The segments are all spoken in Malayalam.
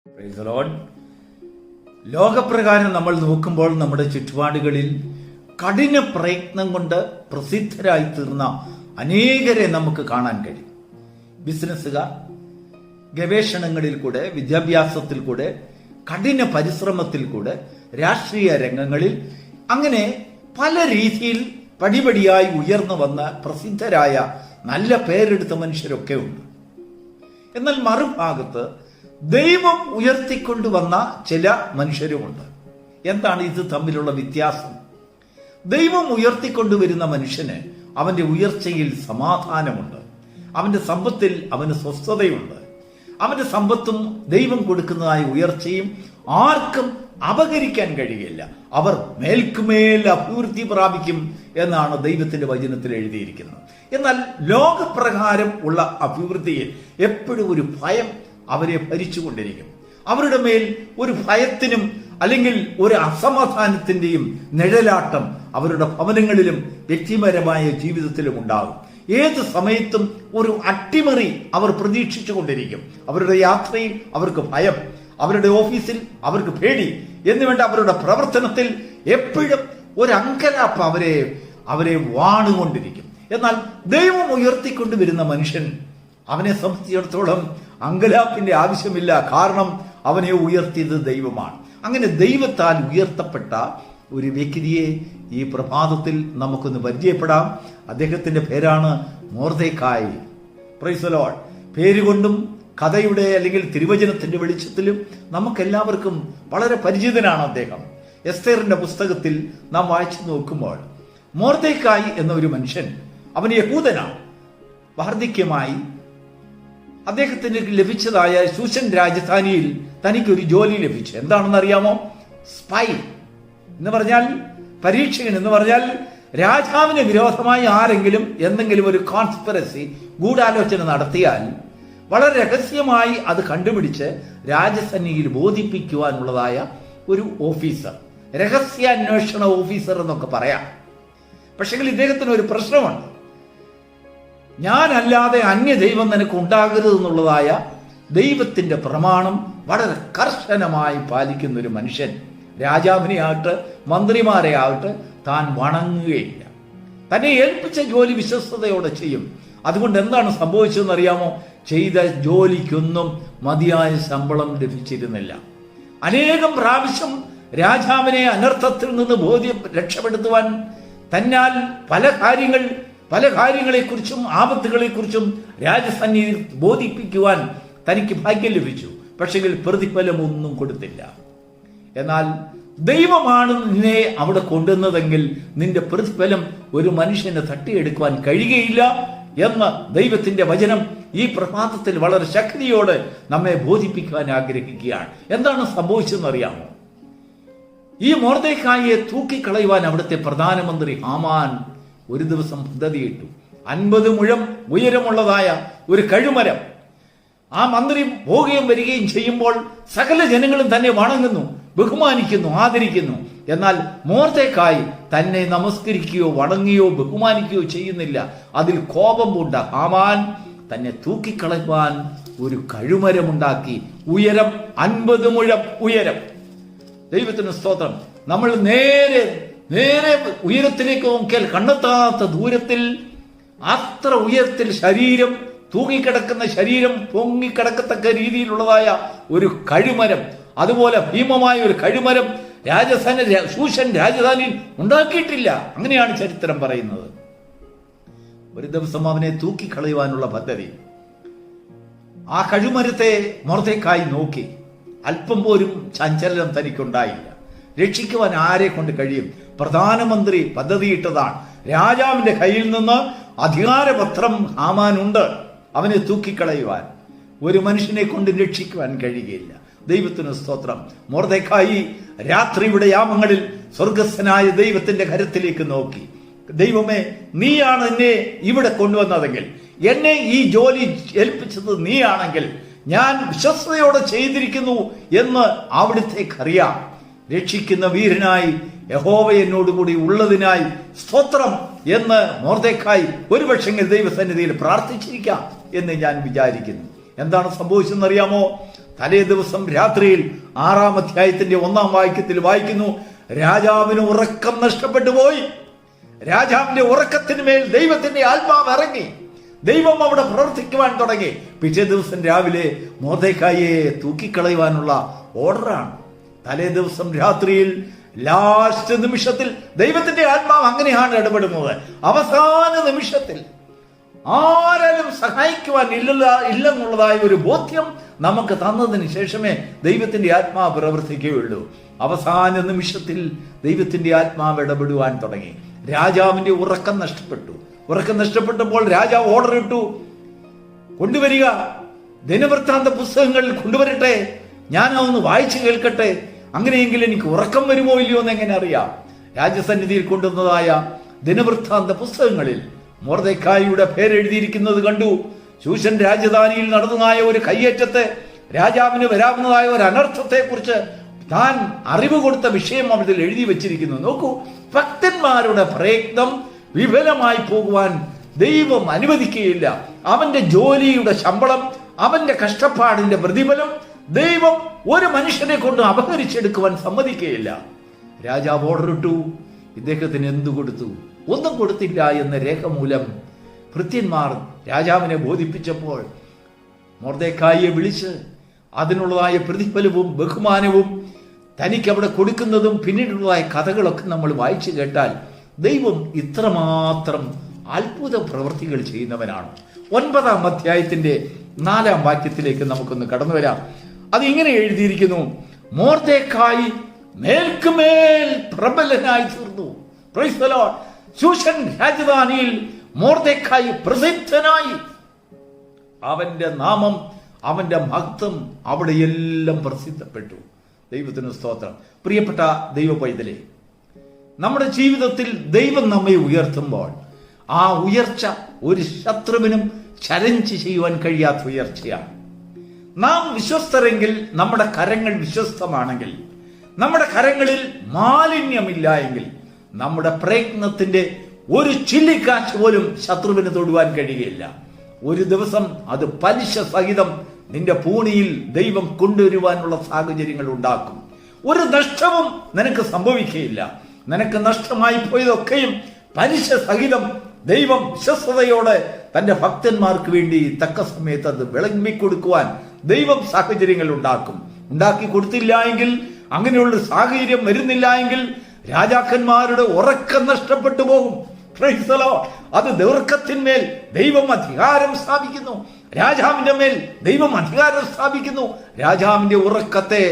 Price the Lord. ലോകപ്രകാരം നമ്മൾ നോക്കുമ്പോൾ നമ്മുടെ ചുറ്റുപാടുകളിൽ കഠിന പ്രയത്നം കൊണ്ട് പ്രസിദ്ധരായി തീർന്ന അനേകരെ നമുക്ക് കാണാൻ കഴിയും. ബിസിനസ്സുകാർ ഗവേഷണങ്ങളിൽ കൂടെ, വിദ്യാഭ്യാസത്തിൽ കൂടെ, കഠിന പരിശ്രമത്തിൽ കൂടെ, രാഷ്ട്രീയ രംഗങ്ങളിൽ, അങ്ങനെ പല രീതിയിൽ പടിപടിയായി ഉയർന്നു വന്ന പ്രസിദ്ധരായ നല്ല പേരെടുത്ത മനുഷ്യരൊക്കെ ഉണ്ട്. എന്നാൽ മറുഭാഗത്ത് ദൈവം ഉയർത്തിക്കൊണ്ടുവന്ന ചില മനുഷ്യരുമുണ്ട്. എന്താണ് ഇത് തമ്മിലുള്ള വ്യത്യാസം? ദൈവം ഉയർത്തിക്കൊണ്ടുവരുന്ന മനുഷ്യന് അവന്റെ ഉയർച്ചയിൽ സമാധാനമുണ്ട്, അവന്റെ സമ്പത്തിൽ അവന് സ്വസ്ഥതയുണ്ട്. അവന്റെ സമ്പത്തും ദൈവം കൊടുക്കുന്നതായ ഉയർച്ചയും ആർക്കും അപഹരിക്കാൻ കഴിയില്ല. അവർ മേൽക്കുമേൽ അഭിവൃദ്ധി പ്രാപിക്കും എന്നാണ് ദൈവത്തിന്റെ വചനത്തിൽ എഴുതിയിരിക്കുന്നത്. എന്നാൽ ലോകപ്രകാരം ഉള്ള അഭിവൃദ്ധിയിൽ എപ്പോഴും ഒരു ഭയം അവരെ ഭരിച്ചുകൊണ്ടിരിക്കും. അവരുടെ മേൽ ഒരു ഭയത്തിനും അല്ലെങ്കിൽ ഒരു അസമാധാനത്തിന്റെയും നിഴലാട്ടം അവരുടെ ഭവനങ്ങളിലും വ്യക്തിപരമായ ജീവിതത്തിലും ഉണ്ടാകും. ഏത് സമയത്തും ഒരു അട്ടിമറി അവർ പ്രതീക്ഷിച്ചു കൊണ്ടിരിക്കും. അവരുടെ യാത്രയിൽ അവർക്ക് ഭയം, അവരുടെ ഓഫീസിൽ അവർക്ക് പേടി, എന്നുവേണ്ട അവരുടെ പ്രവർത്തനത്തിൽ എപ്പോഴും ഒരു അങ്കലാപ്പ് അവരെ വാണുകൊണ്ടിരിക്കും. എന്നാൽ ദൈവം ഉയർത്തിക്കൊണ്ടുവരുന്ന മനുഷ്യൻ, അവനെ സംബന്ധിച്ചിടത്തോളം അങ്കലാപ്പിന്റെ ആവശ്യമില്ല. കാരണം അവനെ ഉയർത്തിയത് ദൈവമാണ്. അങ്ങനെ ദൈവത്താൽ ഉയർത്തപ്പെട്ട ഒരു വ്യക്തിയെ ഈ പ്രഭാതത്തിൽ നമുക്കൊന്ന് പരിചയപ്പെടാം. അദ്ദേഹത്തിന്റെ പേരാണ് മൊർദെഖായി. Praise the lord. പേരുകൊണ്ടും കഥയുടെ അല്ലെങ്കിൽ തിരുവചനത്തിന്റെ വെളിച്ചത്തിലും നമുക്കെല്ലാവർക്കും വളരെ പരിചിതനാണ് അദ്ദേഹം. എസ്തേറിന്റെ പുസ്തകത്തിൽ നാം വായിച്ചു നോക്കുമ്പോൾ മൊർദെഖായി എന്ന ഒരു മനുഷ്യൻ, അവൻ യഹൂദനാണ്. വാർദ്ധക്യമായി അദ്ദേഹത്തിന് ലഭിച്ചതായ ശൂഷൻ രാജധാനിയിൽ തനിക്കൊരു ജോലി ലഭിച്ചു. എന്താണെന്ന് അറിയാമോ? സ്പൈ എന്ന് പറഞ്ഞാൽ, പരീക്ഷകൻ എന്ന് പറഞ്ഞാൽ, രാജാവിന് വിരോധമായി ആരെങ്കിലും എന്തെങ്കിലും ഒരു കോൺസ്പിറസി, ഗൂഢാലോചന നടത്തിയാൽ വളരെ രഹസ്യമായി അത് കണ്ടുപിടിച്ച് രാജസന്നിധിയിൽ ബോധിപ്പിക്കുവാനുള്ളതായ ഒരു ഓഫീസർ, രഹസ്യാന്വേഷണ ഓഫീസർ എന്നൊക്കെ പറയാം. പക്ഷേ ഇദ്ദേഹത്തിന് ഒരു പ്രശ്നമുണ്ട്. ഞാനല്ലാതെ അന്യ ദൈവം നിനക്ക് ഉണ്ടാകരുത് എന്നുള്ളതായ ദൈവത്തിന്റെ പ്രമാണം വളരെ കർശനമായി പാലിക്കുന്ന ഒരു മനുഷ്യൻ രാജാവിനെ ആകട്ടെ മന്ത്രിമാരെ ആകട്ടെ താൻ വണങ്ങുകയില്ല. തന്നെ ഏൽപ്പിച്ച ജോലി വിശ്വസ്തയോടെ ചെയ്യും. അതുകൊണ്ട് എന്താണ് സംഭവിച്ചതെന്ന് അറിയാമോ? ചെയ്ത ജോലിക്കൊന്നും മതിയായ ശമ്പളം ലഭിച്ചിരുന്നില്ല. അനേകം പ്രാവശ്യം രാജാവിനെ അനർത്ഥത്തിൽ നിന്ന് രക്ഷപ്പെടുത്തുവാൻ തന്നാൽ പല കാര്യങ്ങളെക്കുറിച്ചും ആപത്തുകളെക്കുറിച്ചും രാജസന്നിധിയിൽ ബോധിപ്പിക്കുവാൻ തനിക്ക് ഭാഗ്യം ലഭിച്ചു. പക്ഷേ പ്രതിഫലമൊന്നും കൊടുത്തില്ല. എന്നാൽ ദൈവമാണ് നിന്നെ അവിടെ കൊണ്ടുവന്നതെങ്കിൽ നിന്റെ പ്രതിഫലം ഒരു മനുഷ്യന് തട്ടിയെടുക്കുവാൻ കഴിയുകയില്ല എന്ന് ദൈവത്തിന്റെ വചനം ഈ പ്രഭാതത്തിൽ വളരെ ശക്തിയോടെ നമ്മെ ബോധിപ്പിക്കുവാൻ ആഗ്രഹിക്കുകയാണ്. എന്താണ് സംഭവിച്ചതെന്ന് അറിയാമോ? ഈ മൊർദെഖായിയെ തൂക്കിക്കളയുവാൻ അവിടുത്തെ പ്രധാനമന്ത്രി ഹാമാൻ ഒരു ദിവസം പദ്ധതിയിട്ടു. 50 മുഴം ഉയരമുള്ളതായ ഒരു കഴുമരം. ആ മന്ത്രി പോവുകയും വരികയും ചെയ്യുമ്പോൾ സകല ജനങ്ങളും തന്നെ വണങ്ങുന്നു, ബഹുമാനിക്കുന്നു, ആദരിക്കുന്നു. എന്നാൽ മൊർദെഖായി തന്നെ നമസ്കരിക്കുകയോ വണങ്ങുകയോ ബഹുമാനിക്കുകയോ ചെയ്യുന്നില്ല. അതിൽ കോപം പൂണ്ട ഹാമാൻ തന്നെ തൂക്കിക്കളയുവാൻ ഒരു കഴുമരമുണ്ടാക്കി. ഉയരം 50 മുഴം ഉയരം. ദൈവത്തിന് സ്തോത്രം. നമ്മൾ നേരെ ഉയരത്തിലേക്ക് നോക്കിയാൽ കണ്ടെത്താത്ത ദൂരത്തിൽ, അത്ര ഉയരത്തിൽ ശരീരം, തൂങ്ങിക്കിടക്കുന്ന ശരീരം പൊങ്ങിക്കിടക്കത്തക്ക രീതിയിലുള്ളതായ ഒരു കഴുമരം, അതുപോലെ ഭീമമായ ഒരു കഴുമരം ശൂഷൻ രാജധാനിയിൽ ഉണ്ടാക്കിയിട്ടില്ല. അങ്ങനെയാണ് ചരിത്രം പറയുന്നത്. ഒരു ദിവസം അവനെ തൂക്കിക്കളയുവാനുള്ള പദ്ധതി. ആ കഴുമരത്തെ മൊർദെഖായി നോക്കി. അല്പം പോലും ചഞ്ചലനം തനിക്കുണ്ടായില്ല. രക്ഷിക്കുവാൻ ആരെ കൊണ്ട് കഴിയും? പ്രധാനമന്ത്രി പദ്ധതിയിട്ടതാണ്. രാജാവിന്റെ കയ്യിൽ നിന്ന് അധികാരപത്രം ഹാമാനുണ്ട്. അവനെ തൂക്കിക്കളയുവാൻ ഒരു മനുഷ്യനെ കൊണ്ട് രക്ഷിക്കുവാൻ കഴിയുകയില്ല. ദൈവത്തിന് സ്തോത്രം. മൊർദെഖായി രാത്രിയുടെ യാമങ്ങളിൽ സ്വർഗസ്ഥനായ ദൈവത്തിന്റെ കരത്തിലേക്ക് നോക്കി. ദൈവമേ, നീയാണ് എന്നെ ഇവിടെ കൊണ്ടുവന്നതെങ്കിൽ, എന്നെ ഈ ജോലി ഏൽപ്പിച്ചത് നീയാണെങ്കിൽ ഞാൻ വിശ്വസ്തയോടെ ചെയ്തിരിക്കുന്നു എന്ന് അവിടുത്തേക്കറിയാം. രക്ഷിക്കുന്ന വീരനായി യഹോവ എന്നോടുകൂടി ഉള്ളതിനായി സ്തോത്രം എന്ന് മൊർദെഖായി ഒരുപക്ഷെങ്കിൽ ദൈവസന്നിധിയിൽ പ്രാർത്ഥിച്ചിരിക്കാം എന്ന് ഞാൻ വിചാരിക്കുന്നു. എന്താണ് സംഭവിച്ചതെന്നറിയാമോ? തലേ ദിവസം രാത്രിയിൽ 6-ാം അധ്യായത്തിന്റെ 1-ാം വാക്യത്തിൽ വായിക്കുന്നു, രാജാവിന് ഉറക്കം നഷ്ടപ്പെട്ടു പോയി. രാജാവിന്റെ ഉറക്കത്തിന് മേൽ ദൈവത്തിന്റെ ആത്മാവ് ഇറങ്ങി. ദൈവം അവിടെ പ്രവർത്തിക്കുവാൻ തുടങ്ങി. പിറ്റേ ദിവസം രാവിലെ മൊർദെഖായിയെ തൂക്കിക്കളയുവാനുള്ള ഓർഡറാണ്. തലേ ദിവസം രാത്രിയിൽ ലാസ്റ്റ് നിമിഷത്തിൽ ദൈവത്തിന്റെ ആത്മാവ് അങ്ങനെയാണ് ഇടപെടുന്നത്. അവസാന നിമിഷത്തിൽ ആരും സഹായിക്കുവാൻ ഇല്ലെന്നുള്ളതായ ഒരു ബോധ്യം നമുക്ക് തന്നതിന് ശേഷമേ ദൈവത്തിന്റെ ആത്മാവ് പ്രവർത്തിക്കുകയുള്ളൂ. അവസാന നിമിഷത്തിൽ ദൈവത്തിന്റെ ആത്മാവ് ഇടപെടുവാൻ തുടങ്ങി. രാജാവിന്റെ ഉറക്കം നഷ്ടപ്പെട്ടു. ഉറക്കം നഷ്ടപ്പെട്ടപ്പോൾ രാജാവ് ഓർഡർ ഇട്ടു, കൊണ്ടുവരിക, ദിനവൃത്താന്ത പുസ്തകങ്ങൾ കൊണ്ടുവരട്ടെ, ഞാനതൊന്ന് വായിച്ചു കേൾക്കട്ടെ, അങ്ങനെയെങ്കിൽ എനിക്ക് ഉറക്കം വരുമോ ഇല്ലയോ എന്ന് എങ്ങനെ അറിയാം. രാജസന്നിധിയിൽ കൊണ്ടുവന്നതായ ദിനവൃത്താന്ത പുസ്തകങ്ങളിൽ മൊർദെഖായിയുടെ പേരെഴുതിയിരിക്കുന്നത് കണ്ടു. ശൂശൻ രാജധാനിയിൽ നടന്നതായ ഒരു കയ്യേറ്റത്തെ, രാജാവിന് വരാവുന്നതായ ഒരു അനർത്ഥത്തെ കുറിച്ച് താൻ അറിവ് കൊടുത്ത വിഷയം അതിൽ എഴുതി വെച്ചിരിക്കുന്നു. നോക്കൂ, ഭക്തന്മാരുടെ പ്രയത്നം വിഫലമായി പോകുവാൻ ദൈവം അനുവദിക്കുകയില്ല. അവന്റെ ജോലിയുടെ ശമ്പളം, അവന്റെ കഷ്ടപ്പാടിന്റെ പ്രതിഫലം ദൈവം ഒരു മനുഷ്യനെ കൊണ്ട് അപഹരിച്ചെടുക്കുവാൻ സമ്മതിക്കുകയില്ല. രാജാവ് ഓർഡർ ഇട്ടു. ഇദ്ദേഹത്തിന് എന്തു കൊടുത്തു? ഒന്നും കൊടുത്തില്ല എന്ന രേഖമൂലം ഭൃത്യന്മാർ രാജാവിനെ ബോധിപ്പിച്ചപ്പോൾ മൊർദെഖായിയെ വിളിച്ച് അതിനുള്ളതായ പ്രതിഫലവും ബഹുമാനവും തനിക്ക് അവിടെ കൊടുക്കുന്നതും പിന്നീടുള്ളതായ കഥകളൊക്കെ നമ്മൾ വായിച്ചു കേട്ടാൽ ദൈവം ഇത്രമാത്രം അത്ഭുത പ്രവൃത്തികൾ ചെയ്യുന്നവനാണ്. 9-ാം അധ്യായത്തിന്റെ 4-ാം വാക്യത്തിലേക്ക് നമുക്കൊന്ന് കടന്നു വരാം. അത് ഇങ്ങനെ എഴുതിയിരിക്കുന്നു, മൊർദെഖായി മേൽക്കുമേൽ പ്രബലനായി തീർന്നു. Price the Lord. ശൂശൻ രാജധാനിയിൽ മൊർദെഖായി പ്രസിദ്ധനായി. അവന്റെ നാമം, അവന്റെ മഹത്വം അവിടെയെല്ലാം പ്രസിദ്ധപ്പെട്ടു. ദൈവത്തിന് സ്തോത്രം. പ്രിയപ്പെട്ട ദൈവ പൈതലേ, നമ്മുടെ ജീവിതത്തിൽ ദൈവം നമ്മെ ഉയർത്തുമ്പോൾ ആ ഉയർച്ച ഒരു ശത്രുവിനും ചലഞ്ച് ചെയ്യുവാൻ കഴിയാത്ത ഉയർച്ചയാണ്. നാം വിശ്വസ്തരെങ്കിൽ, നമ്മുടെ കരങ്ങൾ വിശ്വസ്തമാണെങ്കിൽ, നമ്മുടെ കരങ്ങളിൽ മാലിന്യമില്ല എങ്കിൽ, നമ്മുടെ പ്രയത്നത്തിന്റെ ഒരു ചില്ലിക്കാശ് പോലും ശത്രുവിന് തൊടുവാൻ കഴിയുകയില്ല. ഒരു ദിവസം അത് പലിശ സഹിതം നിന്റെ പൂണിയിൽ ദൈവം കൊണ്ടുവരുവാനുള്ള സാഹചര്യങ്ങൾ ഉണ്ടാക്കും. ഒരു നഷ്ടവും നിനക്ക് സംഭവിക്കുകയില്ല. നിനക്ക് നഷ്ടമായി പോയതൊക്കെയും പലിശ സഹിതം ദൈവം വിശ്വസ്തയോടെ തന്റെ ഭക്തന്മാർക്ക് വേണ്ടി തക്ക സമയത്ത് അത് വിളമ്പിക്കൊടുക്കുവാൻ ദൈവം സാഹചര്യങ്ങൾ ഉണ്ടാക്കും. ഉണ്ടാക്കി കൊടുത്തില്ല എങ്കിൽ, അങ്ങനെയുള്ള സാഹചര്യം വരുന്നില്ല എങ്കിൽ രാജാക്കന്മാരുടെ ഉറക്കം നഷ്ടപ്പെട്ടു പോകും. Price the Lord. അത് ദീർഘത്തിന്മേൽ ദൈവം അധികാരം സ്ഥാപിക്കുന്നു. രാജാവിന്റെ മേൽ ദൈവം അധികാരം സ്ഥാപിക്കുന്നു. രാജാവിന്റെ ഉറക്കത്തെ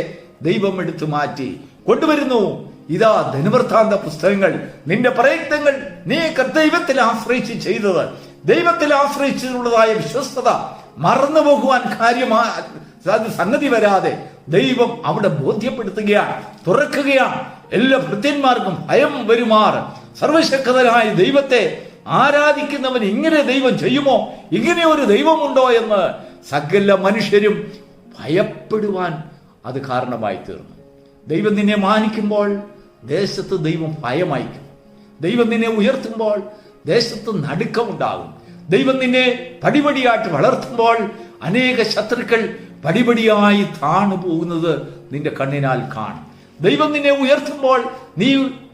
ദൈവം എടുത്തു മാറ്റി കൊണ്ടുവരുന്നു. ഇതാ ദിനവൃത്താന്ത പുസ്തകങ്ങൾ, നിന്റെ പ്രയത്നങ്ങൾ, നീ ദൈവത്തിൽ ആശ്രയിച്ച് ചെയ്തത്, ദൈവത്തിൽ ആശ്രയിച്ചിട്ടുള്ളതായ വിശ്വസ്തത മറന്നു പോകുവാൻ സംഗതി വരാതെ ദൈവം അവിടെ ബോധ്യപ്പെടുത്തുകയാണ്, തുറക്കുകയാണ്. എല്ലാ ഭൃത്യന്മാർക്കും ഭയം വരുമാർ സർവശക്തനായ ദൈവത്തെ ആരാധിക്കുന്നവൻ ഇങ്ങനെ ദൈവം ചെയ്യുമോ, ഇങ്ങനെ ഒരു ദൈവമുണ്ടോ എന്ന് സകല മനുഷ്യരും ഭയപ്പെടുവാൻ അത് കാരണമായി തീർന്നു. ദൈവം നിന്നെ മാനിക്കുമ്പോൾ ദേശത്ത് ദൈവം ഭയമയക്കും. ദൈവം നിന്നെ ഉയർത്തുമ്പോൾ ദേശത്ത് നടുക്കമുണ്ടാകും. ദൈവം നിന്നെ പടിപടിയായിട്ട് വളർത്തുമ്പോൾ അനേക ശത്രുക്കൾ പടിപടിയായി താണു പോകുന്നത് നിന്റെ കണ്ണിനാൽ കാണും. ദൈവം നിന്നെ ഉയർത്തുമ്പോൾ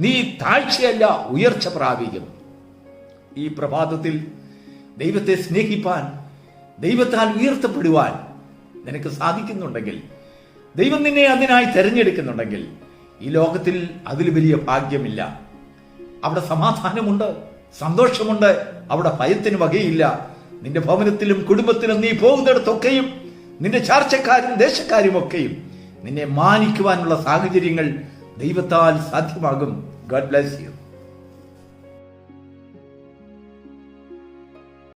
നീ താഴ്ചയല്ല, ഉയർച്ച പ്രാപിക്കും. ഈ പ്രഭാതത്തിൽ ദൈവത്തെ സ്നേഹിപ്പാൻ, ദൈവത്താൽ ഉയർത്തപ്പെടുവാൻ നിനക്ക് സാധിക്കുന്നുണ്ടെങ്കിൽ, ദൈവം നിന്നെ അതിനായി തെരഞ്ഞെടുക്കുന്നുണ്ടെങ്കിൽ, ഈ ലോകത്തിൽ അതിൽ വലിയ ഭാഗ്യമില്ല. അവിടെ സമാധാനമുണ്ട്, സന്തോഷമുണ്ട്, അവിടെ ഭയത്തിന് വകയില്ല. നിന്റെ ഭവനത്തിലും കുടുംബത്തിലും നീ പോകുന്നിടത്തൊക്കെയും നിന്റെ ചാർച്ചക്കാരും ദേശക്കാരും ഒക്കെയും നിന്നെ മാനിക്കുവാനുള്ള സാഹചര്യങ്ങൾ ദൈവത്താൽ സാധ്യമാകും. God bless you.